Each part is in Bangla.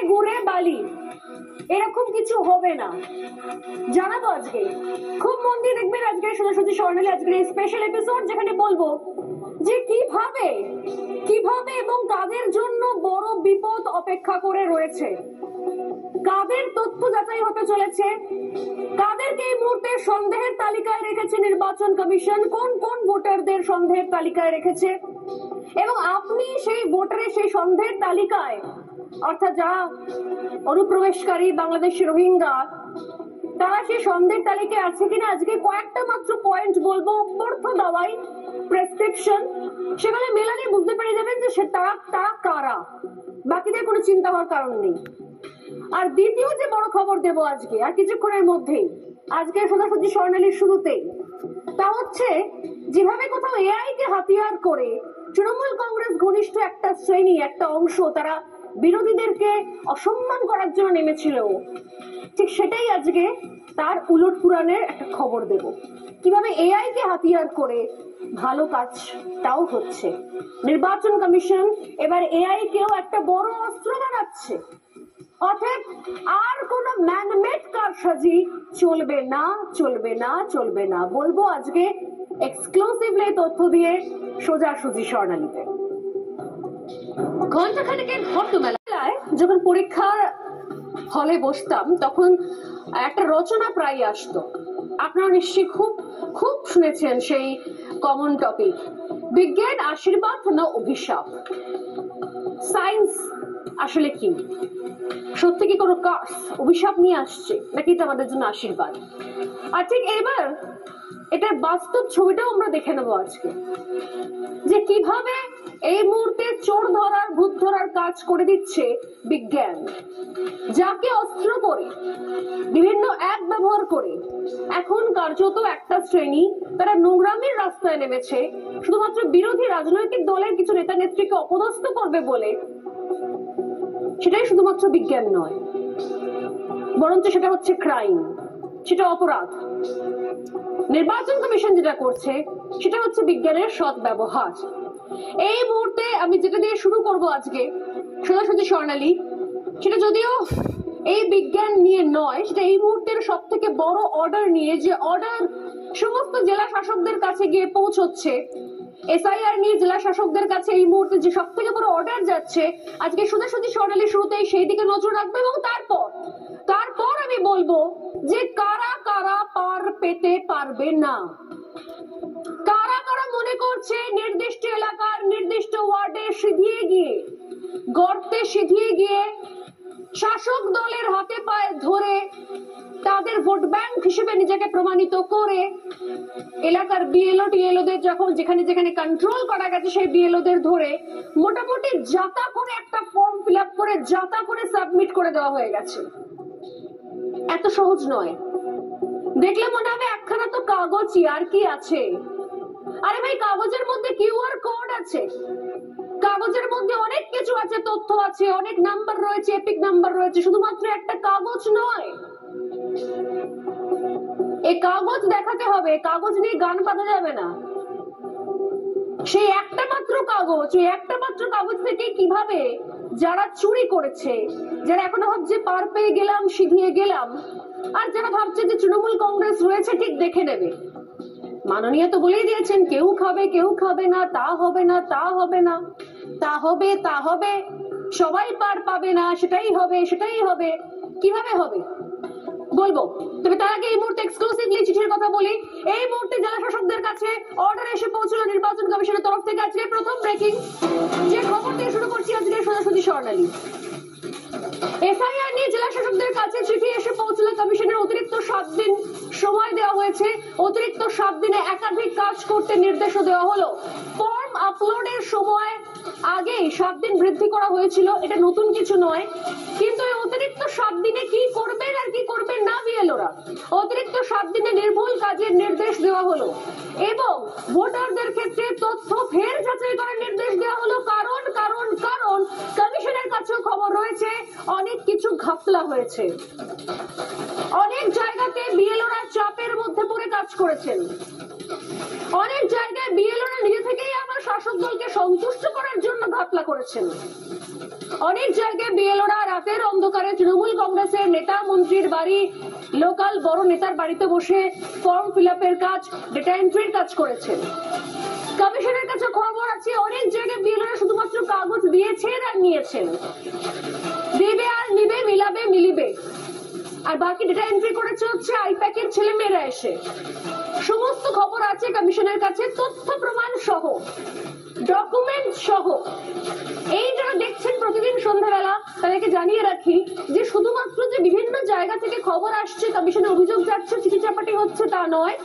গুড়ে বালি, এরকম কিছু হবে না, জানাবো আজকে। খুব মন দিয়ে দেখবেন আজকে সোজাসুজি স্বর্ণালী আজকের এই স্পেশাল এপিসোড, যেখানে বলবো যে কিভাবে কিভাবে এবং কাদের জন্য বড় বিপদ অপেক্ষা করে রয়েছে, কাদের তথ্য যাচাই হতে চলেছে, কাদেরকে এই মুহূর্তে সন্দেহের তালিকায় রেখেছে নির্বাচন কমিশন, কোন কোন ভোটারদের সন্দেহের তালিকায় রেখেছে, এবং আপনি সেই ভোটারের সেই সন্দেহের তালিকায়, অর্থাৎ যারা অনুপ্রবেশকারী বাংলাদেশি রোহিঙ্গা, তারা সেই সন্দেহের তালিকায় আছে কিনা আজকে কয়েকটা মাত্র পয়েন্ট বলবো, অর্থ দাওয়াই প্রেসক্রিপশন, সেখানে মেলালে বুঝতে পেরে যাবেন যে সে তারা কারা, বাকিদের কোনো চিন্তা হওয়ার কারণ নেই। আর দ্বিতীয় যে বড় খবর দেব আজকে আর কিছুক্ষণের মধ্যেই, আজকে সোজাসুজি স্বর্ণালীর শুরুতেই, তা হচ্ছে যেভাবে কোথাও এআই কে হাতিয়ার করে তৃণমূল কংগ্রেস ঘনিষ্ঠ একটা শ্রেণী, একটা অংশ তারা বিরোধীদেরকে অসম্মান করার জন্য নেমেছিল, ঠিক সেটাই আজকে তার উলট পুরাণের একটা খবর দেব, কিভাবে এআই কে হাতিয়ার করে ভালো কাজটাও হচ্ছে। নির্বাচন কমিশন এবার এআই কেও একটা বড় অস্ত্র বানাচ্ছে, অর্থাৎ আর কোন ম্যানমেড কারসাজি চলবে না, চলবে না, চলবে না। বলবো আজকে এক্সক্লুসিভলি তথ্য দিয়ে সোজাসুজি স্বর্ণালীতে। ঘন্টাখানেকের ঘট্টমেলায় যখন পরীক্ষার হলে বসতাম তখন একটা রচনা প্রায় আসতো, আপনারা নিশ্চয়ই খুব খুব শুনেছেন সেই কমন টপিক, বিজ্ঞান আশীর্বাদ না অভিশাপ। সায়েন্স আসলে কি? সত্যি কি কোনো কার্স অভিশাপ নিয়ে আসছে, নাকি এটা আমাদের জন্য আশীর্বাদ? আর ঠিক এবার এটার বাস্তব ছবিটাও আমরা দেখে নেবো আজকে, যে কিভাবে এই মুহূর্তে চোর ধরার ভূত ধরার কাজ করে দিচ্ছে বিজ্ঞান, যাকে অস্ত্র করে বিভিন্ন অ্যাপ ব্যবহার করে এখন কার্যত একটা শ্রেণী তারা নোংরামির রাস্তায় নেমেছে শুধুমাত্র বিরোধী রাজনৈতিক দলের কিছু নেতা নেত্রীকে অপদস্থ করবে বলে। সেটাই শুধুমাত্র বিজ্ঞান নয়, বরঞ্চ সেটা হচ্ছে ক্রাইম, সেটা অপরাধ। নির্বাচন কমিশন যেটা করছে সেটা হচ্ছে বিজ্ঞানের সৎ ব্যবহার। এই মুহূর্তে আমি যেটা দিয়ে শুরু করব আজকে সোজাসুজি স্বর্ণালী, সেটা যদিও এই বিজ্ঞান নিয়ে নয়, সেটা এই মুহূর্তের সব থেকে বড় অর্ডার নিয়ে, যে অর্ডার সমস্ত জেলা শাসকদের কাছে গিয়ে পৌঁছচ্ছে। এসআইআর নিয়ে জেলা শাসকদের কাছে এই মুহূর্তে যে সব থেকে বড় অর্ডার যাচ্ছে, আজকে সোজাসুজি স্বর্ণালী শুরুতেই সেই দিকে নজর রাখবে, এবং তারপর আমি বলবো যে কারা কারা পার পেতে পারবে না, কারা কারা মনে করছে নির্দিষ্ট এলাকার নির্দিষ্ট ওয়ার্ডে সিধিয়ে গিয়ে, গর্তে সিধিয়ে গিয়ে শাসক দলের হাতে পায়ে ধরে তাদের ভোট ব্যাংক হিসেবে নিজেকে প্রমাণিত করে এলাকার বিএলও টিএলওদের যখন যেখানে যেখানে কন্ট্রোল করা গেছে সেই বিএলওদের ধরে মোটামুটি জাতা করে একটা ফর্ম ফিল আপ করে জাতা করে সাবমিট করে দেওয়া হয়ে গেছে। এত সহজ নয়, দেখলে মনে হবে একখানা তো কাগজই, আর কি আছে? আরে ভাই, কাগজের মধ্যে কিউআর কোড আছে, কাগজের মধ্যে অনেক কিছু আছে, তথ্য আছে, অনেক নাম্বার রয়েছে, এপিক নাম্বার রয়েছে, শুধুমাত্র একটা কাগজ নয়। এই কাগজ দেখাতে হবে, কাগজ নিয়ে গান বাজা যাবে না। সেই একটা মাত্র কাগজ, ওই একটা মাত্র কাগজ থেকে কিভাবে যারা চুরি করেছে, যারা এখনো ভাবছে পার পেয়ে গেলাম, সিধিয়ে গেলাম, আর যারা ভাবছে যে তৃণমূল কংগ্রেস রয়েছে ঠিক দেখে নেবে। মাননীয় তো বলেই দিয়েছেন কেউ খাবে কেউ খাবে না, তা হবে না, তা হবে না, তা হবে তা হবে, সবাই পার পাবে না, সেটাই হবে সেটাই হবে। কিভাবে হবে বলবো, তবে তার আগে এই মুহূর্তে এক্সক্লুসিভলি চিঠির কথা বলি। এই মুহূর্তে জেলা শাসকদের কাছে অর্ডার এসে পৌঁছলো নির্বাচন কমিশনের তরফ থেকে। আজকে প্রথম ব্রেকিং যে খবর দিয়ে শুরু করছি আজকে সোজাসুজি স্বর্ণালী। এফআইআর নিয়ে জেলা শাসকদের কাছে চিঠি এসে পৌঁছলো কমিশনের। অতিরিক্ত 7 দিন সময় দেওয়া হয়েছে, অতিরিক্ত 7 দিনে একাধিক কাজ করতে নির্দেশও দেওয়া হলো। ফর্ম আপলোডের সময় আগেই 7 দিন বৃদ্ধি করা হয়েছিল, এটা নতুন কিছু নয়, কিন্তু এই অতিরিক্ত 7 দিনে কি করবেন আর কি করবেন না বিএলওরা, অতিরিক্ত 7 দিনে নির্ভুল কাজের নির্দেশ দেওয়া হলো, এবং ভোটারদের ক্ষেত্রে তথ্য ফের যাচাই করার নির্দেশ দেওয়া হলো। কারণ কারণ কারণ কমিশনের কাছেও খবর রয়েছে অনেক কিছু ঘাপলা হয়েছে, অনেক জায়গাতে বিএলওরা চাপের মধ্যে পড়ে কাজ করেছেন, অনেক জায়গায় বিএলওরা নিজে থেকেই আমার শাসক দলকে সন্তুষ্ট করার জন্য ঘাপলা করেছেন, অনেক জায়গায় বিএলওরা রাতের অন্ধকারে তৃণমূল কংগ্রেসের নেতা মন্ত্রীর বাড়ি, লোকাল বড় নেতার বাড়িতে বসে ফর্ম ফিল আপের কাজ, ডেটা এন্ট্রির কাজ করেছেন। কমিশনের কাছে খবর আছে অনেক জায়গায় বিএলওরা শুধুমাত্র কাগজ দিয়েছেন আর নিয়েছেন, দেবে আর নিবে, মিলাবে মিলিবে, আর বাকি ডেটা এন্ট্রি করেছে হচ্ছে আইপ্যাকের ছেলে মেয়েরা এসে। সমস্ত খবর আছে কমিশনের কাছে, তথ্য প্রমাণ সহ, ডকুমেন্ট সহ। এই যারা দেখছেন প্রতিদিন সন্ধ্যাবেলা তাদেরকে জানিয়ে রাখি যে শুধুমাত্র যে বিভিন্ন জায়গা থেকে খবর আসছে, কমিশনে অভিযোগ যাচ্ছে, চিঠি চাপাটি হচ্ছে তা নয়।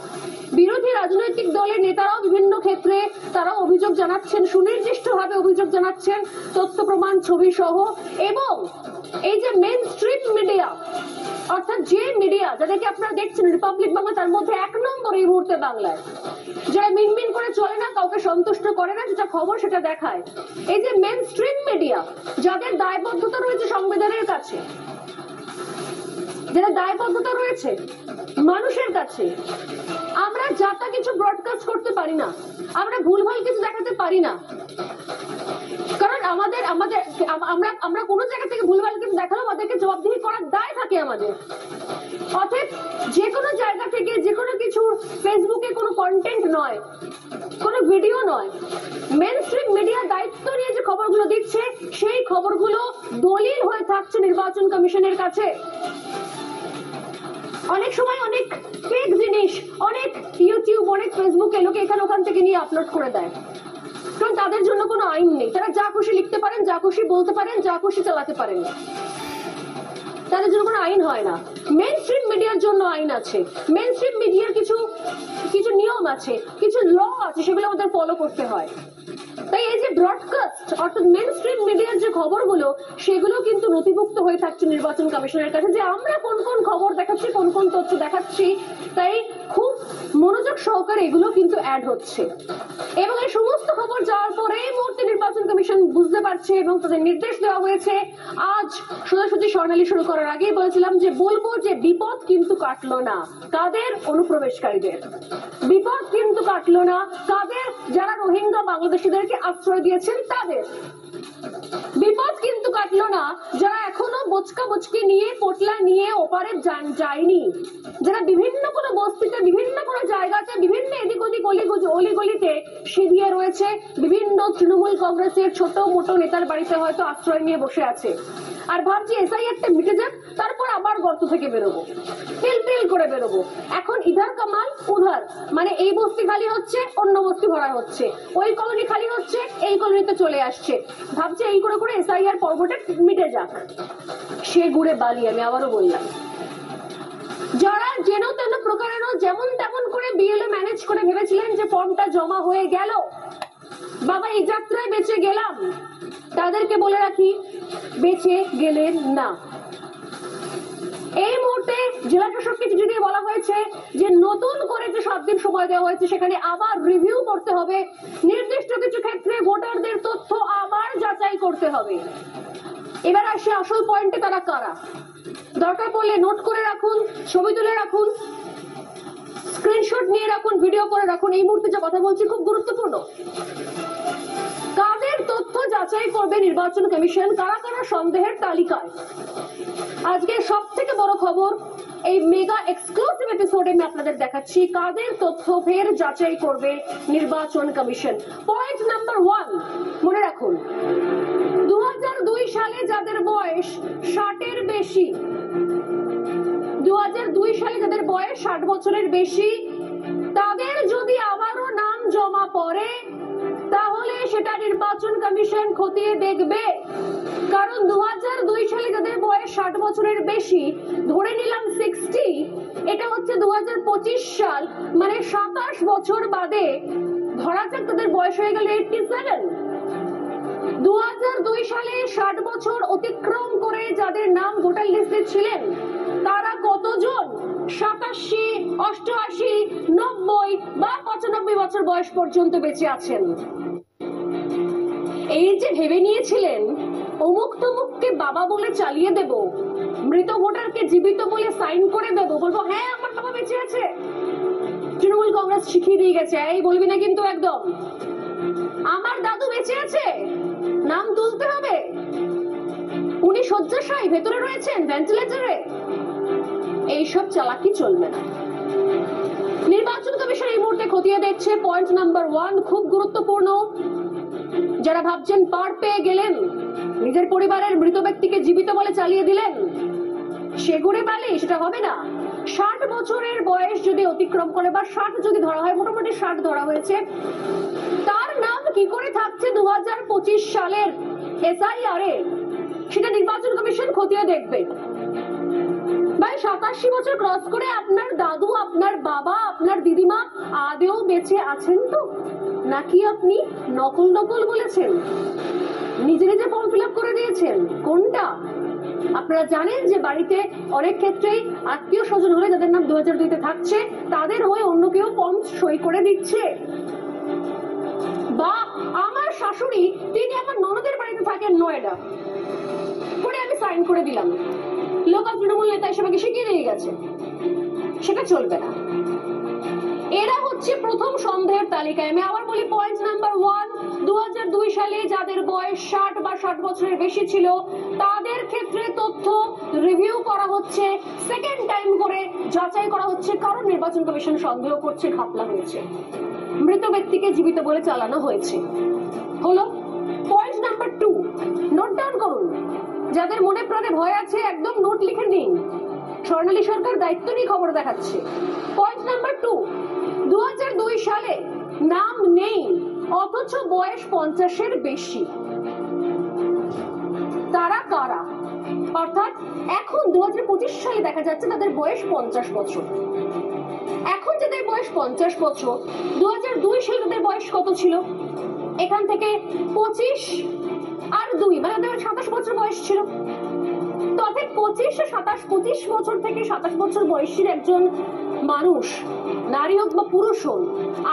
বিরোধী রাজনৈতিক দলের নেতারাও বিভিন্ন ক্ষেত্রে তারাও অভিযোগ জানাচ্ছেন, সুনির্দিষ্টভাবে অভিযোগ জানাচ্ছেন, তথ্য প্রমাণ ছবি সহ। এবং এই যে মেইন স্ট্রিম মিডিয়া, অর্থাৎ যে মিডিয়া যাদেরকে আপনারা দেখছেন রিপাবলিক বাংলা, তার মধ্যে 1 নম্বর এই মুহূর্তে বাংলায়, যারা মিনমিন করে চলে না, কাউকে সন্তুষ্ট করে না, যেটা খবর সেটা দেখায়, এই যে মেইন স্ট্রিম মিডিয়া, যাদের দায়বদ্ধতা রয়েছে সংবিধানের কাছে, যারা দায়বদ্ধতা রয়েছে মানুষের কাছে, আমরা যাতা কিছু ব্রডকাস্ট করতে পারি না, আমরা ভুলভাল কিছু দেখাতে পারি না, কারণ আমাদের আমাদের আমরা কোনো জায়গা থেকে ভুলভাল কিছু দেখালেও আমাদেরকে জবাবদিহি করার দায় থাকে আমাদের। অতএব যে কোনো জায়গা থেকে যে কোনো কিছু ফেসবুকে কোনো কন্টেন্ট নয়, কোনো ভিডিও নয়, মেইন স্ট্রিম মিডিয়া দায়িত্ব নিয়ে যে খবরগুলো দিচ্ছে সেই খবরগুলো দলিল হয়ে থাকছে নির্বাচন কমিশনের কাছে। অনেক সময় অনেক ফেক জিনিস অনেক ইউটিউব, অনেক ফেসবুকে লোকে এখানে ওখান থেকে নিয়ে আপলোড করে দেয়, কারণ তাদের জন্য কোনো আইন নেই, তারা যা খুশি লিখতে পারেন, যা খুশি বলতে পারেন, যা খুশি চালাতে পারেন, তাদের জন্য কোনো আইন হয় না। মেইন স্ট্রিম মিডিয়ার জন্য আইন আছে, মেইন স্ট্রিম মিডিয়ার কিছু কিছু নিয়ম আছে, কিছু ল আছে, সেগুলো আমাদের ফলো করতে হয়। তাই এই যে ব্রডকাস্ট অর্থাৎ মেইন স্ট্রিম মিডিয়ার যে খবরগুলো, সেগুলো কিন্তু নথিভুক্ত হয়ে থাকছে নির্বাচন কমিশনের কাছে, যে আমরা কোন কোন খবর দেখাচ্ছি, কোন কোন তথ্য দেখাচ্ছি। তাই খুব মনোযোগ সহকারে এগুলো কিন্তু অ্যাড হচ্ছে, এবং এই সমস্ত খবর যাওয়ার পরে এই মুহূর্তে নির্বাচন কমিশন বুঝতে পারছে এবং তাদের নির্দেশ দেওয়া হয়েছে। আজ সোজাসুজি স্বর্ণালী শুরু করার আগেই বলেছিলাম যে বলবো যে বিপদ কিন্তু কাটলো না কাদের, অনুপ্রবেশকারীদের। বিপদ কিন্তু কাটলো না কাদের, যারা রোহিঙ্গা বাংলাদেশিদেরকে আশ্রয় দিয়েছেন তাদের। বিপদ কিন্তু কাটলো না যারা এখনো বোচকা বচকে নিয়ে, পোটলা নিয়ে ওপারে যায়নি, যারা বিভিন্ন কোনো বস্তিতে, বিভিন্ন কোনো জায়গাতে, বিভিন্ন এদিক ওদিক অলিগলিতে সিঁধিয়ে রয়েছে, বিভিন্ন তৃণমূল কংগ্রেসের ছোট মোটো নেতার বাড়িতে হয়তো আশ্রয় নিয়ে বসে আছে, আর ভাবছি এসআইআরটা মিটে যাক, তারপর আবার গর্ত থেকে বেরোবো, পিল করে বেরোবো। এখন ইধার কামাল উধার, মানে এই বস্তি খালি হচ্ছে, অন্য বস্তি ভরা হচ্ছে, ওই কলোনি খালি হচ্ছে, এই কলোনিতে চলে আসছে, ভাবছে এই করে করে এসআইআর পর্বটা মিটে যাক। সে গুড়ে বালি, আমি আবারও বললাম, যারা যেন তেন প্রকারেণ যেমন তেমন করে বিএলও ম্যানেজ করে ভেবেছিলেন যে ফর্মটা জমা হয়ে গেল, বাবা এই যাত্রায় বেঁচে গেলাম, তাদেরকে বলে রাখি বেঁচে গেলেন না। এই মুহূর্তে জেলা শাসককে চিঠি দিয়ে বলা হয়েছে যে নতুন করে যে 7 দিন সময় দেওয়া হয়েছে সেখানে আবার রিভিউ করতে হবে, নির্দিষ্ট কিছু ক্ষেত্রে ভোটারদের তথ্য আবার যাচাই করতে হবে। এবার আসে আসল পয়েন্টে, তারা কারা। দরকার পড়লে নোট করে রাখুন, ছবি তুলে রাখুন, স্ক্রিনশট নিয়ে রাখুন, ভিডিও করে রাখুন। এই মুহূর্তে যে কথা বলছি খুব গুরুত্বপূর্ণ। কাদের তথ্য যাচাই করবে নির্বাচন কমিশন, কারা কারা সন্দেহের তালিকায়। আজকে সব থেকে বড় খবর, এই মেগা এক্সক্লুসিভ এপিসোডে আমি আপনাদের দেখাচ্ছি কাদের তথ্য ফের যাচাই করবে নির্বাচন কমিশন। পয়েন্ট নাম্বার 1 মনে রাখুন, 2002 সালে যাদের বয়স 60-এর বেশি, 2002 সালে যাদের বয়স 60 বছরের বেশি, তাদের যদি আবারও নাম জমা পড়ে তাহলে সেটা নির্বাচন কমিশন খতিয়ে দেখবে। কারণ 2002 সালে যাদের বয়স 60 বছরের বেশি, ধরে নিলাম 60, এটা হচ্ছে 2025 সাল, মানে 27 বছর বাদে ধরা যাক তাদের বয়স হয়ে গেল 87। 2002 সালে 60 বছর অতিক্রম করে যাদের নাম ভোটার লিস্টে ছিলেন তারা কতজন 87, 88, 90 বা 95 বছর বয়স পর্যন্ত বেঁচে আছেন। এই যে ভেবে নিয়েছিলেন অমুক তমুককে বাবা বলে চালিয়ে দেব, মৃত ভোটারকে জীবিত বলে সাইন করে দেব, বলবো হ্যাঁ আমার বাবা বেঁচে আছে। তৃণমূল কংগ্রেস শিখিয়ে দিয়ে গেছে, এই বলবি না কিন্তু একদম। আমার দাদু বেঁচে আছে, নাম তুলতে হবে, উনি শয্যাশায়ী, ভেতরে রয়েছেন ভেন্টিলেটরে। এইসব চালাকি চলবে না। নির্বাচন কমিশন এই মুহূর্তে খতিয়ে দেখছে। পয়েন্ট নাম্বার 1 খুব গুরুত্বপূর্ণ। যারা ভাবছেন পার পেয়ে গেলেন, নিজের পরিবারের মৃত ব্যক্তিকে জীবিত বলে চালিয়ে দিলেন, সেগুড়ে পালে সেটা হবে না। 60 বছরের বয়স যদি অতিক্রম করে বা 60 যদি ধরা হয়, মোটামুটি 60 ধরা হয়েছে, তার নাম কি করে থাকছে 2025 সালের এসআইআর এ, সেটা নির্বাচন কমিশন খতিয়ে দেখবে। ভাই 87 বছর ক্রস করে আপনার দাদু, আপনার বাবা, আপনার দিদিমা আদেও বেঁচে আছেন তো, নাকি আপনি নকল নকল বলেছেন, নিজে নিজে ফর্ম ফিল আপ করে দিয়েছেন? কোনটা? আপনারা জানেন যে বাড়িতে অনেক ক্ষেত্রেই আত্মীয় স্বজন হলে যাদের নাম 2002-তে থাকছে, তাদের হয়ে অন্য কেউ ফর্ম সই করে দিচ্ছে। বা আমার শাশুড়ি, তিনি আমার ননদের বাড়িতে থাকেন নয়ডা, পরে আমি সাইন করে দিলাম, লোকাল তৃণমূল নেতা হিসেবে শিখিয়ে দিয়ে গেছে, সেটা চলবে না। এরা হচ্ছে প্রথম সন্দেহের তালিকায়। আমি আবার বলি, পয়েন্ট নাম্বার 1, 2002 সালে যাদের বয়স 60 বা 60 বছরের বেশি ছিল, তাদের ক্ষেত্রে তথ্য রিভিউ করা হচ্ছে, সেকেন্ড টাইম করে যাচাই করা হচ্ছে, কারণ নির্বাচন কমিশন সন্দেহ করছে ঘাপলা হয়েছে, মৃত ব্যক্তিকে জীবিত বলে চালানো হয়েছে। হলো পয়েন্ট নাম্বার 2, নোট ডাউন করুন। যাদের মনে প্রাণে ভয় আছে একদম নোট লিখে নিন, স্বর্ণালী সরকার দায়িত্ব নিয়ে খবর দেখাচ্ছে। পয়েন্ট নাম্বার 2, 2002 সালে নাম নেই অথচ বয়স 50-এর বেশি, তারা কারা? অর্থাৎ এখন 2025 সালে দেখা যাচ্ছে তাদের বয়স 50 বছর। এখন যাদের বয়স 50 বছর, 2002 সালে তাদের বয়স কত ছিল? এখান থেকে 25 আর 2 মানে তাদের 27 বছর বয়স ছিল। তবে 25 আর 27, 25 বছর থেকে 27 বছর বয়সীর একজন মানুষ, নারী হোক বা পুরুষ হোক,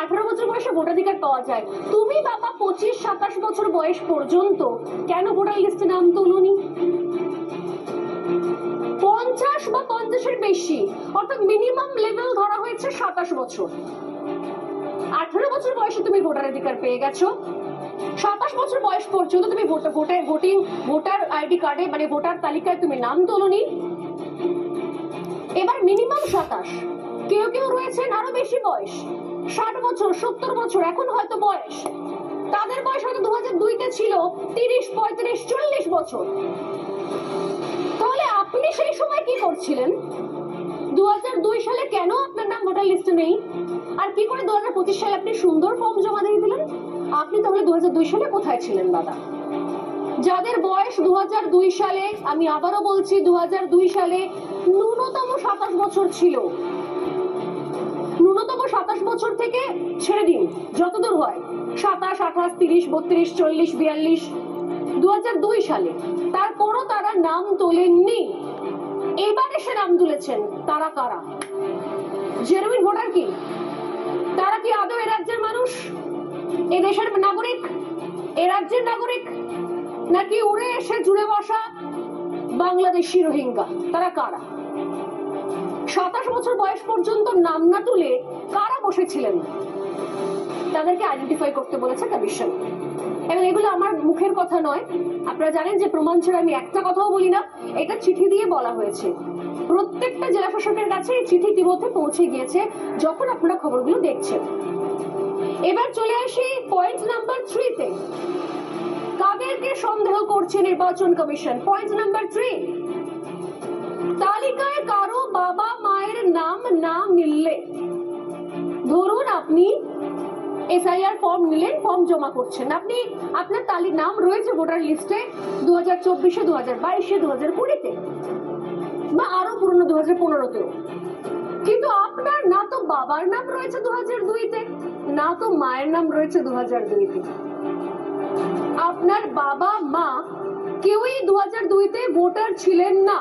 18 বছর বয়সে ভোটাধিকার পাওয়া যায়। তুমি বাবা 25-27 বছর বয়স পর্যন্ত কেন ভোটার লিস্টে নাম তুলুনি? 50 বা 50-এর বেশি, অর্থাৎ মিনিমাম লেভেল ধরা হয়েছে 27 বছর। 18 বছর বয়সে তুমি ভোটাধিকার পেয়ে গেছো, 27 বছর বয়স পর্যন্ত তুমি ভোটার আইডি কার্ডে মানে ভোটার তালিকায় তুমি নাম তোলনি। এবার মিনিমাম 27, কেউ কেউ রয়েছেন আরো বেশি বয়স, 60 বছর 70 বছর এখন হয়তো বয়স, তাদের বয়স হয়তো 2002-তে ছিল 30, 35, 40 বছর। তাহলে আপনি সেই সময় কি করছিলেন? 2002 সালে কেন আপনার নাম ভোটার লিস্টে নেই? আর কি করে 2025 সালে আপনি সুন্দর ফর্ম জমা দিয়ে দিলেন? আপনি তাহলে 2002 সালে কোথায় ছিলেন দাদা? যাদের বয়স 2002 সালে, আমি আবারও বলছি 2002 সালে ন্যূনতম 27 বছর ছিল, ন্যূনতম 27 বছর থেকে ছেড়ে দিন যতদূর হয়, 27, 28, 30, 32, 40, 42, 2002 সালে, তারপরও তারা নাম তোলেননি। এবার এসে নাম তুলেছেন, তারা কারা? জেনুইন ভোটার কি? তারা কি আদৌ এ রাজ্যের মানুষ, এ দেশের নাগরিক, এ রাজ্যের নাগরিক, নাকি উড়ে এসে জুড়ে বসা বাংলাদেশি রোহিঙ্গা? তারা কারা? 27 বছর বয়স পর্যন্ত নাম না তুলে কারা বসেছিলেন, তাদেরকে আইডেন্টিফাই করতে বলেছে কমিশন। এবং এগুলো আমার মুখের কথা নয়, আপনারা জানেন যে প্রমাণ ছাড়া আমি একটা কথাও বলি না, এটা চিঠি দিয়ে বলা হয়েছে। প্রত্যেকটা জেলা শাসকের কাছে এই চিঠি ইতিমধ্যে পৌঁছে গিয়েছে, যখন আপনারা খবরগুলো দেখছেন। এবার চলে আসি পয়েন্ট নাম্বার 3-তে। কাদেরকে সন্দেহ করছে নির্বাচন কমিশন? পয়েন্ট নাম্বার 3, তালিকায় কারো বাবা মায়ের নাম না মিললে, ধরুন আপনি এসআইআর ফর্ম নিলেন, ফর্ম জমা করছেন, আপনি আপনার নাম রয়েছে ভোটার লিস্টে 2024-এ, 2022-এ, 2020-তে বা আরো পুরনো 2015-তেও, কিন্তু আপনার না তো বাবার নাম রয়েছে 2002-তে, না তো মায়ের নাম রয়েছে 2002-তে। আপনার বাবা মা কেউই 2002-তে ভোটার ছিলেন না,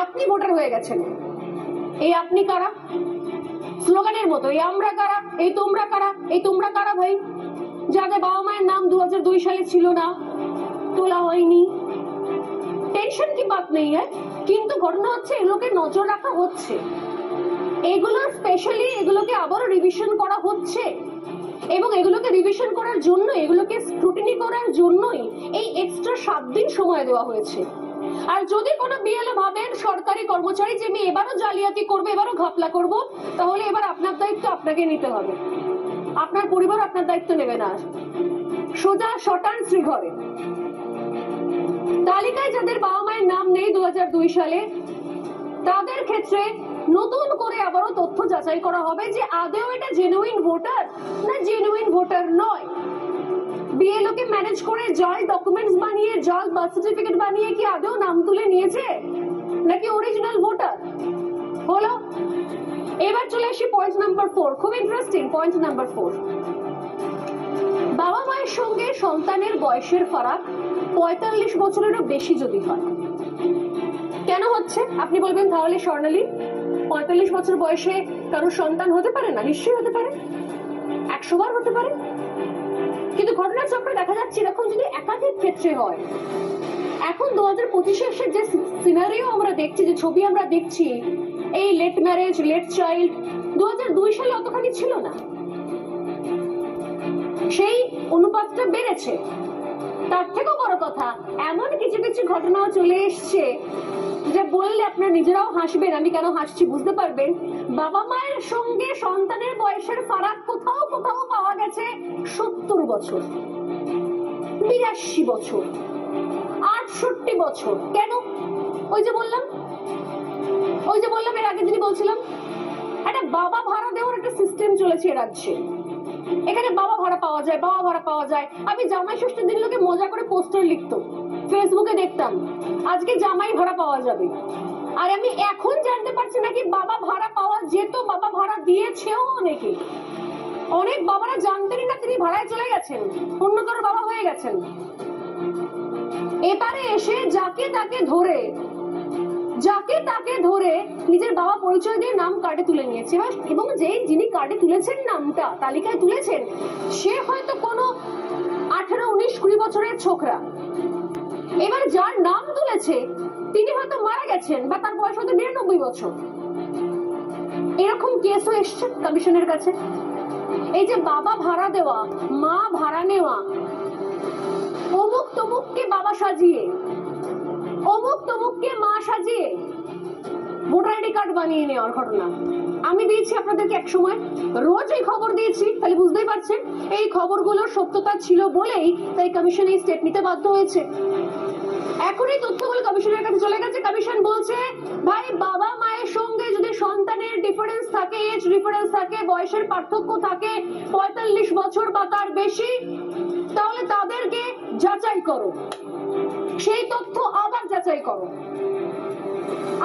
আপনি ভোটার হয়ে গেছেন। এই আপনি কারা? স্লোগানের মতো, এই আমরা কারা, এই তোমরা কারা, এই তোমরা কারা ভাই? যাদের বাবা মায়ের নাম 2002 সালে ছিল না, তোলা হয়নি, টেনশন কি বাত নেই হ্যাঁ, কিন্তু ঘটনা হচ্ছে এগুলোকে নজর রাখা হচ্ছে, এগুলো স্পেশালি এগুলোকে আবারও রিভিশন করা হচ্ছে, এবং এগুলোকে রিভিশন করার জন্য, এগুলোকে স্ক্রুটিনি করার জন্যই এই এক্সট্রা 7 দিন সময় দেওয়া হয়েছে। আর যদি কোনো বিএলও ভাবেন সরকারি কর্মচারী যে আমি এবারও জালিয়াতি করবো, এবারও ঘাপলা করব, তাহলে এবার আপনার দায়িত্ব আপনাকে নিতে হবে, আপনার পরিবার আপনার দায়িত্ব নেবে না। সোজা শটান শ্রীঘরে তালিকায় যাদের বাবা মায়ের নাম নেই 2002 সালে, তাদের ক্ষেত্রে নতুন করে আবারও তথ্য যাচাই করা হবে যে আদৌ এটা জেনুইন ভোটার না জেনুইন ভোটার নয়। বিএলও কে ম্যানেজ করে জাল ডকুমেন্টস বানিয়ে, জাল বার্থ সার্টিফিকেট বানিয়ে কি আদৌ নাম তুলে নিয়েছে নাকি অরিজিনাল ভোটার হলো। এবার চলে আসি পয়েন্ট নাম্বার 4, খুব ইন্টারেস্টিং পয়েন্ট নাম্বার 4। বাবা মায়ের সঙ্গে সন্তানের বয়সের ফারাক 45 বছরেরও বেশি যদি হয়, কেন হচ্ছে আপনি বলবেন তাহলে স্বর্ণালী 45 বছর বয়সে কারো সন্তান হতে পারে না? নিশ্চয়ই হতে পারে, 100 বার হতে পারে, কিন্তু ঘটনার চক্রে দেখা যাচ্ছে এরকম যদি একাধিক ক্ষেত্রে হয়। এখন 2025 এসে যে সিনারিও আমরা দেখছি, যে ছবি আমরা দেখছি, এই লেট ম্যারেজ, লেট চাইল্ড 2002 সালে অতখানি ছিল না, সেই অনুপাতটা বেড়েছে। তার থেকেও বড় কথা, এমন কিছু কিছু ঘটনাও চলে এসছে যে বললে আপনারা নিজেরাও হাসবেন, আমি কেন হাসছি বুঝতে পারবেন। বাবা মায়ের সঙ্গে সন্তানের বয়সের ফারাক কোথাও কোথাও পাওয়া গেছে 70 বছর, 82 বছর, 68 বছর। কেন? ওই যে বললাম এর আগের দিনই বলছিলাম, একটা বাবা ভাড়া দেওয়ার একটা সিস্টেম চলেছে এ রাজ্যে। এখানে বাবা ভাড়া পাওয়া যায়, বাবা ভাড়া পাওয়া যায়। আমি জামাই ষষ্ঠীর দিন লোকে মজা করে পোস্টার লিখতো, ফেসবুকে দেখতাম আজকে জামাই ভাড়া পাওয়া যাবে। আর আমি এখন জানতে পারছি নাকি বাবা ভাড়া পাওয়া যেত, বাবা ভাড়া দিয়েছেও অনেকে। অনেক বাবারা জানতেনই না তিনি ভাড়ায় চলে গেছেন, অন্য কারো বাবা হয়ে গেছেন। এবারে এসে যাকে তাকে ধরে নিজের বাবা পরিচয় দিয়ে নাম কার্ডে তুলে নিয়েছে, এবং যিনি কার্ডে তুলেছেন, নামটা তালিকায় তুলেছেন, সে হয়তো কোনো 18, 19, 20 বছরের ছোকরা। এবার যার নাম তুলেছে তিনি হয়তো মারা গেছেন বা তার বয়স হয়তো 92 বছর। এরকম কেসও এসছে কমিশনের কাছে। এই যে বাবা ভাড়া দেওয়া, মা ভাড়া নেওয়া, অমুক তমুককে বাবা সাজিয়ে, অমুক তমুককে মা সাজিয়ে ভোটার আইডি কার্ড বানিয়ে নেওয়ার ঘটনা আমি দিয়েছি আপনাদেরকে এক সময়, রোজ এই খবর দিয়েছি। তাহলে বুঝতেই পারছেন এই খবরগুলোর সত্যতা ছিল বলেই তাই কমিশন এই স্টেপ নিতে বাধ্য হয়েছে। এখন এই তথ্যগুলো কমিশনের কাছে চলে গেছে। কমিশন বলছে ভাই, বাবা মায়ের সঙ্গে যদি সন্তানের ডিফারেন্স থাকে, এজ ডিফারেন্স থাকে, বয়সের পার্থক্য থাকে 45 বছর বা তার বেশি, তাহলে তাদেরকে যাচাই করো, সেই তথ্য আবার যাচাই করো,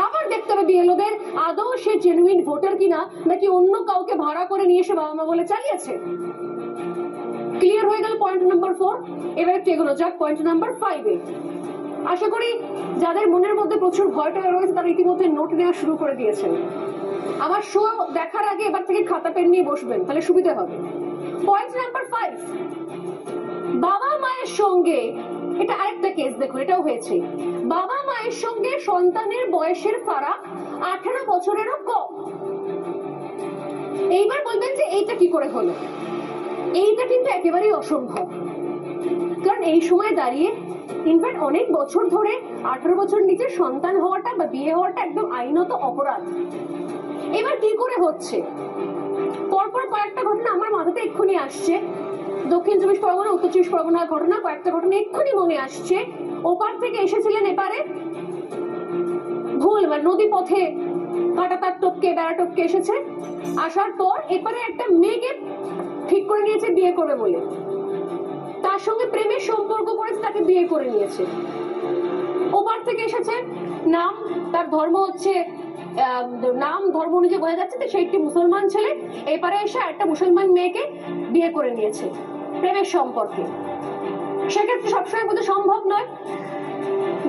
আবার দেখতে হবে বিএলওদের আদৌ সে জেনুইন ভোটার কিনা নাকি অন্য কাউকে ভাড়া করে নিয়ে এসে বাবা মা বলে চালিয়েছে। ক্লিয়ার হয়ে গেল পয়েন্ট নাম্বার 4। এবার একটু এগোনো যাক পয়েন্ট নাম্বার 5 এ। আশা করি যাদের মনের মধ্যে প্রচুর ভয়টা রয়েছে তারা ইতিমধ্যে নোট নেওয়া শুরু করে দিয়েছেন। আমার শো দেখার আগে এবার থেকে খাতা পেন নিয়ে বসবেন, তাহলে সুবিধা হবে। পয়েন্ট নাম্বার 5, বাবা মায়ের সঙ্গে, এটা আরেকটা কেস দেখুন, এটাও হয়েছে। বাবা মায়ের সঙ্গে সন্তানের বয়সের ফারাক 18 বছরেরও কম। এইবার বলবেন যে এইটা কি করে হলো? এইটা কিন্তু একেবারেই অসম্ভব, কারণ এই সময় দাঁড়িয়ে ইনফ্যাক্ট অনেক বছর ধরে 18 বছর নিচে সন্তান হওয়াটা বা বিয়ে হওয়াটা একদম আইনত অপরাধ। এবার কি করে হচ্ছে? পরপর কয়েকটা ঘটনা আমার মাথাতে এক্ষুনি আসছে। দক্ষিণ 24 পরগনা, উত্তর 24 পরগনার ঘটনা, কয়েকটা ঘটনা এক্ষুনি মনে আসছে। ওপার থেকে এসেছিলেন এপারে, ভুল মানে নদী পথে কাটাতার টপকে, বেড়া টপকে এসেছে। আসার পর এপারে একটা মেয়েকে ঠিক করে নিয়েছে বিয়ে করবে বলে, তার সঙ্গে প্রেমের সম্পর্ক করেছে, তাকে বিয়ে করে নিয়েছে। ওপার থেকে এসেছে, নাম, তার ধর্ম হচ্ছে, নাম ধর্ম অনুযায়ী বোঝা যাচ্ছে সে একটি মুসলমান ছেলে। এপারে এসে একটা মুসলমান মেয়েকে বিয়ে করে নিয়েছে প্রেমের সম্পর্কে। সেক্ষেত্রে সবসময় বোধ সম্ভব নয়।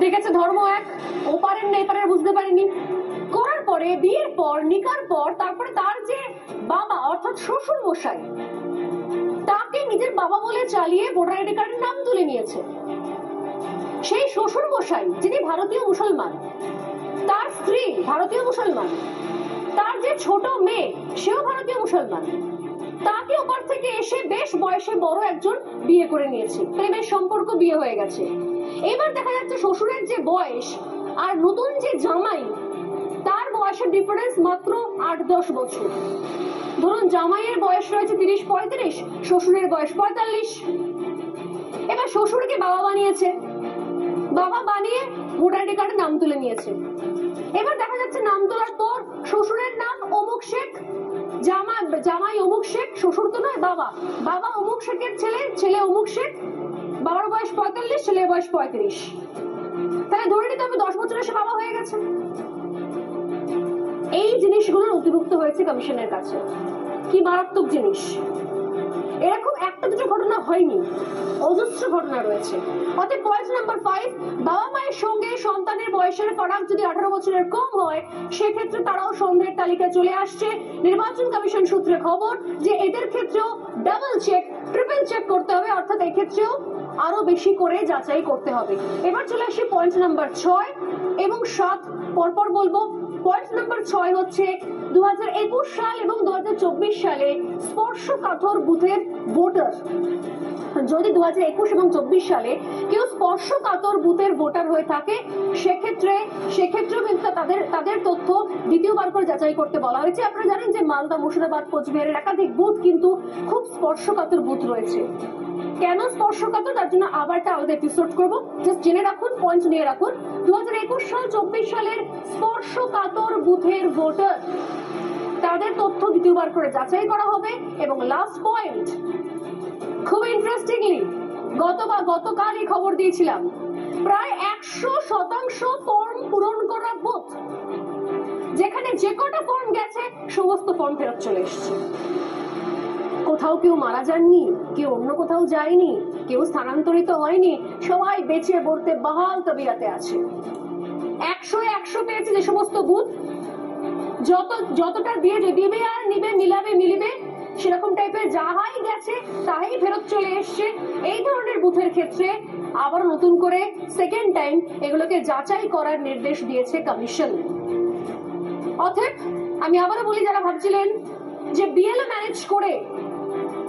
দেখেছে ধর্ম এক, ওপারের না এপারের বুঝতে পারেনি। করার পরে বিয়ের পর, নিকার পর, তারপরে তার যে বাবা অর্থাৎ শ্বশুর মশাই, তাকে নিজের বাবা বলে চালিয়ে ভোটার আইডি কার্ডের নাম তুলে নিয়েছে। সেই শ্বশুর মশাই যিনি ভারতীয় মুসলমান, তার স্ত্রী ভারতীয় মুসলমান, তার যে ছোট মেয়ে সেও ভারতীয় মুসলমান, তাকে ওপর থেকে এসে বেশ বয়সে বড় একজন বিয়ে করে নিয়েছে, প্রেমের সম্পর্ক, বিয়ে হয়ে গেছে। এবার দেখা যাচ্ছে শ্বশুরের যে বয়স আর নতুন যে জামাই, তার বয়সের ডিফারেন্স মাত্র 8-10 বছর। ধরুন জামাইয়ের বয়স রয়েছে 30-35, শ্বশুরের বয়স 45। এবার শ্বশুরকে বাবা বানিয়েছে, বাবা বানিয়ে ভোটার আইডি কার্ডে নাম তুলে নিয়েছে। এবার দেখা যাচ্ছে নাম তোলার পর শ্বশুরের নাম অমুক শেখ, জামাই অমুক শেখ, শ্বশুর তো নয়, বাবা, বাবা অমুক শেখের ছেলে, ছেলে অমুক শেখ, বাবার বয়স 45, ছেলের বয়স 35। তাহলে ধরে নিতে হবে 10 বছর এসে বাবা হয়ে গেছে। এই জিনিসগুলো নথিভুক্ত হয়েছে কমিশনের কাছে। কি মারাত্মক জিনিস! এরকম একটা দুটো ঘটনা হয়নি, অজস্র ঘটনা রয়েছে। অতএব পয়েন্ট নাম্বার 5, বাবা মায়ের সঙ্গে সন্তানের বয়সের ফারাক যদি 18 বছরের কম হয়, সেক্ষেত্রে তারাও সন্দেহের তালিকায় চলে আসছে। নির্বাচন কমিশন সূত্রে খবর যে এদের ক্ষেত্রেও ডাবল চেক, ট্রিপল চেক করতে হবে, অর্থাৎ এক্ষেত্রেও আরো বেশি করে যাচাই করতে হবে। এবার চলে আসি পয়েন্ট নাম্বার 6 এবং 7 পরপর বলবো। পয়েন্ট নাম্বার 6 হচ্ছে 2021 সাল এবং 2024 সালে স্পর্শকাতর বুথের ভোটার, যদি 2021 এবং 24 সালে কেউ স্পর্শকাতর বুথের ভোটার হয়ে থাকে, সেক্ষেত্রেও কিন্তু তাদের তথ্য দ্বিতীয়বার করে যাচাই করতে বলা হয়েছে। আপনারা জানেন যে মালদা, মুর্শিদাবাদ, কোচবিহারের একাধিক বুথ কিন্তু খুব স্পর্শকাতর বুথ রয়েছে। কেন স্পর্শকাতর, তার জন্য আবার একটা আলাদা এপিসোড করবো, জাস্ট জেনে রাখুন, পয়েন্ট নিয়ে রাখুন। 2021 সাল 24 সালের স্পর্শকাতর বুথের ভোটার, তাদের তথ্য দ্বিতীয়বার করে যাচাই করা হবে। এবং লাস্ট পয়েন্ট, খুব ইন্টারেস্টিংলি গতকালই খবর দিয়েছিলাম, প্রায় 100% ফর্ম পূরণ করা বুথ, যেখানে যে কটা ফর্ম গেছে সমস্ত ফর্ম ফেরত চলে এসেছে। কোথাও কেউ মারা যাননি, কেউ অন্য কোথাও যায়নি, কেউ স্থানান্তরিত হয়নি, সবাই বেঁচে বলতে বাহাল তবিয়তে আছে। 100 পেয়েছে যে সমস্ত বুথ, যতটা দিয়ে দিবে আর নিবে, মিলিবে সেরকম টাইপের যাহাই গেছে তাই ফেরত চলে এসছে। এই ধরনের বুথের ক্ষেত্রে আবার নতুন করে সেকেন্ড টাইম এগুলোকে যাচাই করার নির্দেশ দিয়েছে কমিশন। অতএব আমি আবারও বলি, যারা ভাবছিলেন যে বিএলও ম্যানেজ করে,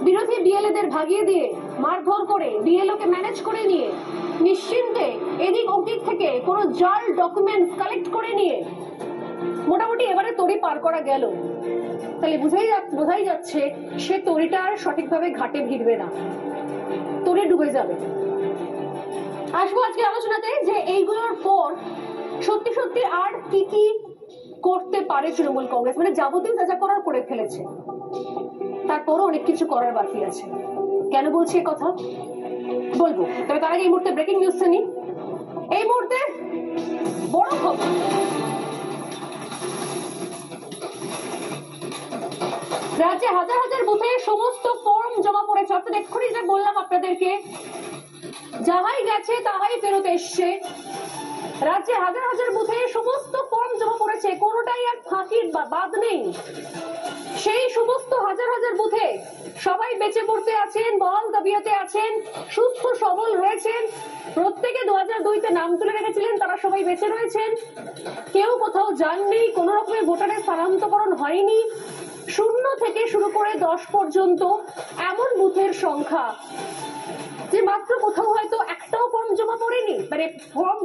বিরোধী বিএলএদের ভাগিয়ে দিয়ে, মারধর করে বিএলওকে ম্যানেজ করে নিয়ে, নিশ্চিন্তে এদিক ওদিক থেকে কোনো জাল ডকুমেন্টস কালেক্ট করে নিয়ে মোটামুটি এবারে তরি পার করা গেল, তাহলে বোঝাই যাচ্ছে সে তরিটা আর সঠিকভাবে ঘাটে ভিড়বে না, তরি ডুবে যাবে। আসবো আজকে আলোচনাতে যে এইগুলোর পর সত্যি সত্যি আর কি কি করতে পারে তৃণমূল কংগ্রেস, মানে যাবতীয় যা যা করার করে ফেলেছে, তারপরও অনেক কিছু করার বাকি আছে। কেন বলছি এ কথা বলবো, তবে তার আগে এই মুহূর্তে ব্রেকিং নিউজটা নিই। এই মুহূর্তে বড় খবর, রাজ্যে হাজার হাজার বুথে সমস্ত ফর্ম জমা পড়েছে, অর্থাৎ এক্ষুনি যে বললাম আপনাদেরকে, যাহাই গেছে তাহাই ফেরত এসছে। রাজ্যে হাজার হাজার বুথে সমস্ত ফর্ম জমা পড়েছে, কোনোটাই আর ফাঁকির বাদ নেই। সেই সমস্ত হাজার হাজার বুথে সবাই বেঁচে পড়তে আছেন, বহাল তবিয়তে আছেন, সুস্থ সবল রয়েছেন। প্রত্যেকে 2002-তে নাম তুলে রেখেছিলেন, তারা সবাই বেঁচে রয়েছেন। কেউ কোথাও যাননি, কোন রকমের ভোটারের স্থানান্তরকরণ হয়নি। 0 থেকে শুরু করে 10 পর্যন্ত এমন বুথের সংখ্যা যে মাত্র কোথাও হয়তো একটাও ফর্ম জমা পড়েনি, মানে ফর্ম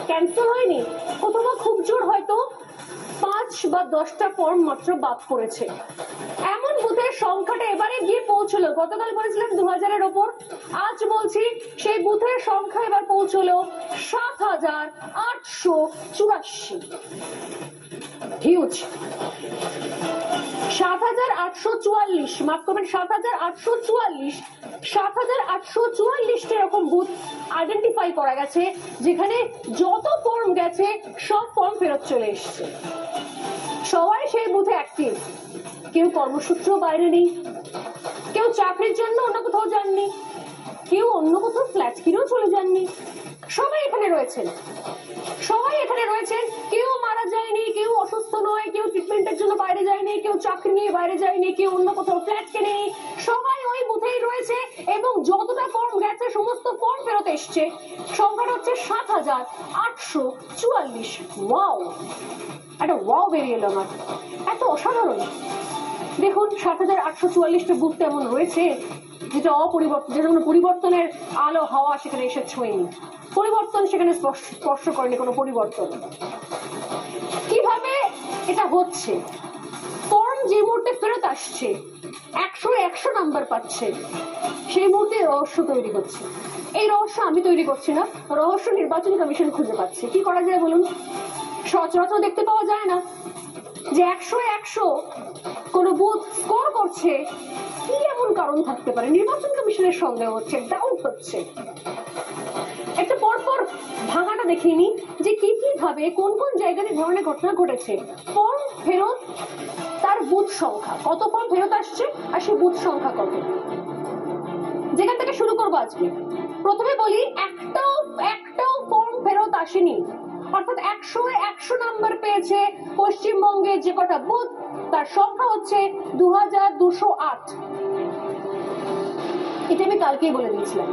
ক্যান্সেল হয়নি, কোথাও খুব জোর হয়তো 5 বা 10টা ফর্ম মাত্র বাদ পড়েছে। এমন বুথের সংখ্যাটা এবারে গিয়ে পৌঁছলো, গতকাল বলেছিলাম 2000-এর ওপর, আজ বলছি সেই বুথের সংখ্যা এবার পৌঁছলো 7,884। হিউজ। 7,844, মাফ করবেন, 7,844 এরকম বুথ আইডেন্টিফাই করা গেছে, যেখানে যত ফর্ম গেছে সব ফর্ম ফেরত চলে এসছে। সবাই সেই বুথে অ্যাক্টিভ, কেউ কর্মসূত্র বাইরে নেই, কেউ চাকরির জন্য অন্য কোথাও যাননি, কেউ অন্য কোথাও ফ্ল্যাট কিনেও চলে যাননি, সবাই এখানে রয়েছেন। কেউ মারা যায়নি, কেউ অসুস্থ নয়, কেউ ট্রিটমেন্টের জন্য বাইরে যায়নি, কেউ চাকরি নিয়ে বাইরে যায়নি, কেউ অন্য কোথাও ফ্ল্যাট কেনেনি, সবাই ওই বুথেই রয়েছে এবং যতটা ফর্ম গেছে সমস্ত ফর্ম ফেরত এসছে। সংখ্যাটা হচ্ছে ৭,৮৪৪। ওয়াও, একটা ওয়াও বেরিয়ে এলো আমার, এত অসাধারণ। দেখুন ৭,৮৪৪টা বুথ তেমন রয়েছে যেটা অপরিবর্তন, যেটা কোনো পরিবর্তনের আলো হাওয়া সেখানে এসে ছোঁয়নি, পরিবর্তন সেখানে স্পর্শ করেনি কোনো পরিবর্তন। কিভাবে এটা হচ্ছে? ফর্ম যে মুহূর্তে ফেরত আসছে ১০০ নাম্বার পাচ্ছে, সেই মুহূর্তে রহস্য তৈরি হচ্ছে। এই রহস্য আমি তৈরি করছি না, রহস্য নির্বাচন কমিশন খুঁজে পাচ্ছে। কি করা যায় বলুন? সচরাচর দেখতে পাওয়া যায় না যে ১০০ কোন বুথ স্কোর করছে। কি এমন কারণ থাকতে পারে? নির্বাচন কমিশনের সন্দেহ হচ্ছে, ডাউট হচ্ছে। একটা পরপর ভাঙাটা দেখিয়ে নি যে কি কি ভাবে কোন কোন জায়গায় ধরনের ঘটনা ঘটেছে। ফর্ম ফেরত, তার বুথ সংখ্যা, কত ফর্ম ফেরত আসছে আর সেই বুথ সংখ্যা কত। যেখান থেকে শুরু করবো আজকে, প্রথমে বলি একটাও ফর্ম ফেরত আসেনি, অর্থাৎ ১০০ নাম্বার পেয়েছে পশ্চিমবঙ্গের যে কটা বুথ, তার সংখ্যা হচ্ছে ২,২০৮। এটা আমি কালকেই বলে দিয়েছিলাম।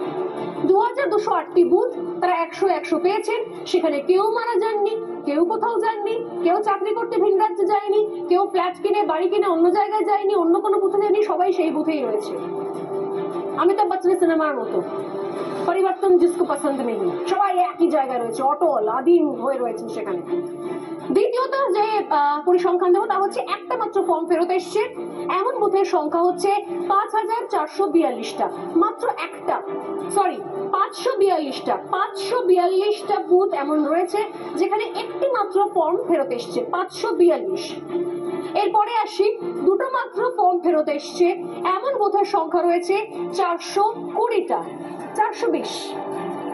২,২০৮টি বুথ তারা ১০০ পেয়েছেন। সেখানে কেউ মারা যাননি, কেউ কোথাও যাননি, কেউ চাকরি করতে ভিন রাজ্যে যায়নি, কেউ ফ্ল্যাট কিনে বাড়ি কিনে অন্য জায়গায় যায়নি, অন্য কোনো বুথে যায়নি, সবাই সেই বুথেই রয়েছে। অমিতাভ বচ্চনের সিনেমার মতো পরিবর্তন জিসকো পছন্দ নেই, সবাই একই জায়গায় রয়েছে, অটল আদিম হয়ে রয়েছে সেখানে। দ্বিতীয়ত যে পরিসংখ্যান দেবো তা হচ্ছে একটা মাত্র ফর্ম ফেরত এসছে এমন বুথের সংখ্যা হচ্ছে ৫,৪৪২টা, মাত্র একটা, সরি ৫৪২টা বুথ এমন রয়েছে যেখানে একটি মাত্র ফর্ম ফেরত এসছে, ৫৪২। এরপরে আসি, দুটো মাত্র ফর্ম ফেরত এসছে এমন বুথের সংখ্যা রয়েছে ৪২০টা, ৪২০।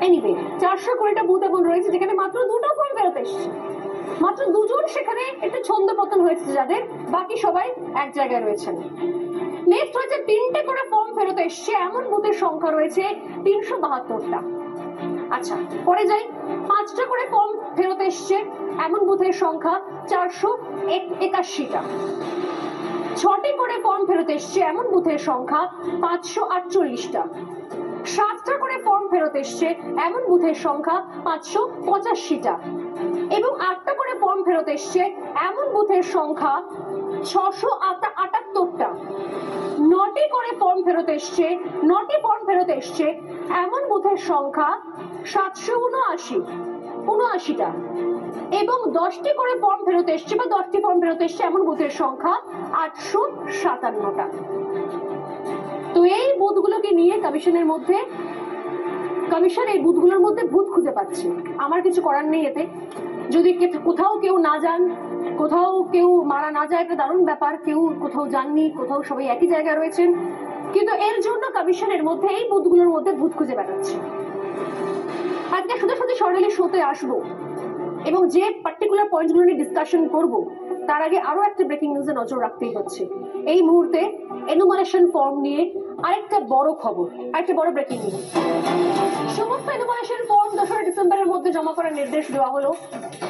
এনিওয়ে ৪২০টা বুথ এমন রয়েছে যেখানে মাত্র দুটো ফর্ম ফেরত এসছে, মাত্র দুজন সেখানে একটু ছন্দ পতন হয়েছে যাদের, বাকি সবাই এক জায়গায় রয়েছেন। নেক্সট হচ্ছে ৩টে করে ফর্ম ফেরত এসছে এমন বুথের সংখ্যা রয়েছে ৩৭২টা। আচ্ছা, পরে যাই, ৫টা করে ফর্ম ফেরত এসছে এমন বুথের সংখ্যা ৪৮১টা। ৬টি করে ফর্ম ফেরত এসছে এমন বুথের সংখ্যা ৫৪৮টা। ৭টা করে ফর্ম ফেরত এসছে এমন বুথের সংখ্যা ৫৮৫টা এবং 8টা করে ফর্ম ফেরত এসছে এমন বুথের সংখ্যা ৬৭৮টা। 9টি করে ফর্ম ফেরত এসছে, 9টি ফর্ম ফেরত এসছে এমন বুথের সংখ্যা ৭৭৯টা এবং 10টি করে ফর্ম ফেরত এসছে বা 10টি ফর্ম ফেরত এসছে এমন বুথের সংখ্যা ৮৫৭টা। তো এই বুথগুলোকে নিয়ে কমিশন এই বুথগুলোর মধ্যে ভূত খুঁজে পাচ্ছে। আমার কিছু করার নেই এতে। যদি কোথাও কেউ না যান, কোথাও কেউ মারা না যায়, একটা দারুণ ব্যাপার। কেউ কোথাও যাননি, কোথাও সবাই একই জায়গায় রয়েছেন, কিন্তু এর জন্য কমিশনের মধ্যে এই বুথগুলোর মধ্যে ভূত খুঁজে বেড়াচ্ছে। আজকে সোজাসুজি স্বর্ণালী শোতে আসবো এবং যে পার্টিকুলার পয়েন্টগুলো নিয়ে ডিসকাশন করব তার আগে আরো একটা ব্রেকিং নিউজে নজর রাখতেই হচ্ছে। এই মুহূর্তে এনুমারেশন ফর্ম নিয়ে আরেকটা বড় খবর, আরেকটা বড় ব্রেকিং নিউজ। সমস্ত এনুমারেশন ফর্ম ২রা ডিসেম্বরের মধ্যে জমা করার নির্দেশ দেওয়া হলো।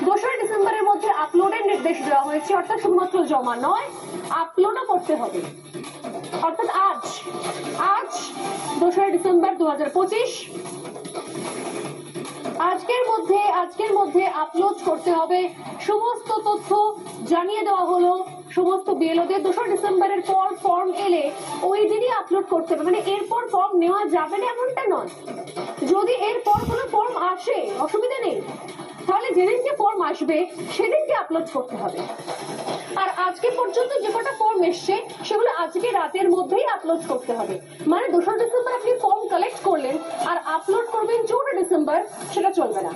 ২রা ডিসেম্বরের মধ্যে আপলোডের নির্দেশ দেওয়া হয়েছে, অর্থাৎ শুধুমাত্র জমা নয়, আপলোডও করতে হবে। অর্থাৎ আজ ২রা ডিসেম্বর ২০২৫, আজকের মধ্যে আপলোড করতে হবে সমস্ত তথ্য। জানিয়ে দেওয়া হলো সমস্ত বিএলওদের ২রা ডিসেম্বরের পর ফর্ম এলে ওই দিনই আপলোড করতে হবে। মানে এরপর ফর্ম নেওয়া যাবে না এমনটা নয়। যদি এরপর কোনো ফর্ম আসে অসুবিধা নেই, তাহলে যেদিনকে ফর্ম আসবে সেদিনকে আপলোড করতে হবে। আর আজকে পর্যন্ত যে কটা ফর্ম এসছে সেগুলো আজকে রাতের মধ্যেই আপলোড করতে হবে। মানে ২রা ডিসেম্বর আপনি ফর্ম কালেক্ট করলেন আর আপলোড করবেন ৪টা ডিসেম্বর, সেটা চলবে না।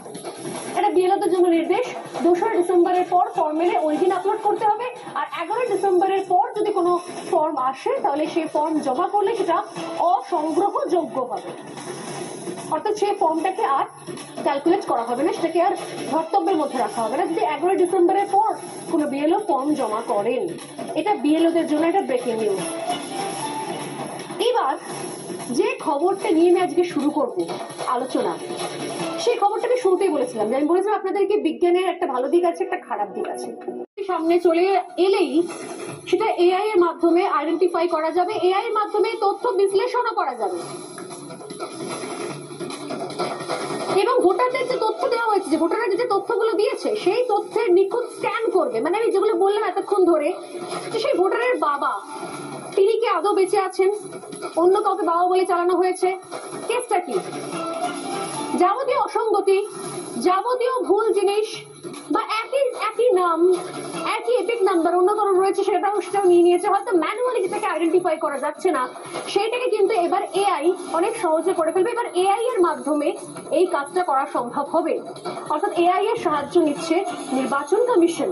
এটা বিএলওদের জন্য নির্দেশ। ২রা ডিসেম্বরের পর ফর্ম এলে ওই দিন আপলোড করতে হবে। আর ১১ ডিসেম্বরের পর যদি কোনো ফর্ম আসে তাহলে সেই ফর্ম জমা করলে সেটা অসংগ্রহযোগ্য হবে, অর্থাৎ সেই ফর্মটাকে আর ক্যালকুলেট করা হবে না, সেটাকে আর ধর্তব্যের মধ্যে রাখা হবে না যদি ১১ ডিসেম্বরের পর কোনো বিএলও ফর্ম জমা করেন। এটা বিএলওদের জন্য একটা ব্রেকিং নিউজ। এবার যে খবরটা নিয়ে আমি আজকে শুরু করব আলোচনা, সেই খবরটা আমি শুরুতেই বলেছিলাম যে আমি বলেছিলাম আপনাদেরকে বিজ্ঞানের একটা ভালো দিক আছে, একটা খারাপ দিক আছে। সামনে চলে এলেই সেটা এআই এর মাধ্যমে আইডেন্টিফাই করা যাবে, এআই এর মাধ্যমে তথ্য বিশ্লেষণও করা যাবে। এবং ভোটারদের যে তথ্য দেওয়া হয়েছে, যে ভোটাররা যে তথ্যগুলো দিয়েছে সেই তথ্যের নিখুঁত স্ক্যান করবে। মানে আমি যেগুলো বললাম এতক্ষণ ধরে, যে সেই ভোটারের বাবা, তিনি কি আদৌ বেঁচে আছেন, অন্য কাউকে বাবা বলে চালানো হয়েছে, কেসটা কি, যাবতীয় অসঙ্গতি, যাবতীয় ভুল জিনিস বা একই নাম, একই এপিক নাম্বার অন্য কারণ রয়েছে, সেটাও নিয়ে নিয়েছে। হয়তো ম্যানুয়ালি যেটাকে আইডেন্টিফাই করা যাচ্ছে না, সেইটাকে কিন্তু এবার এআই অনেক সহজে করে ফেলবে। এবার এআই এর মাধ্যমে এই কাজটা করা সম্ভব হবে, অর্থাৎ এআই এর সাহায্য নিচ্ছে নির্বাচন কমিশন।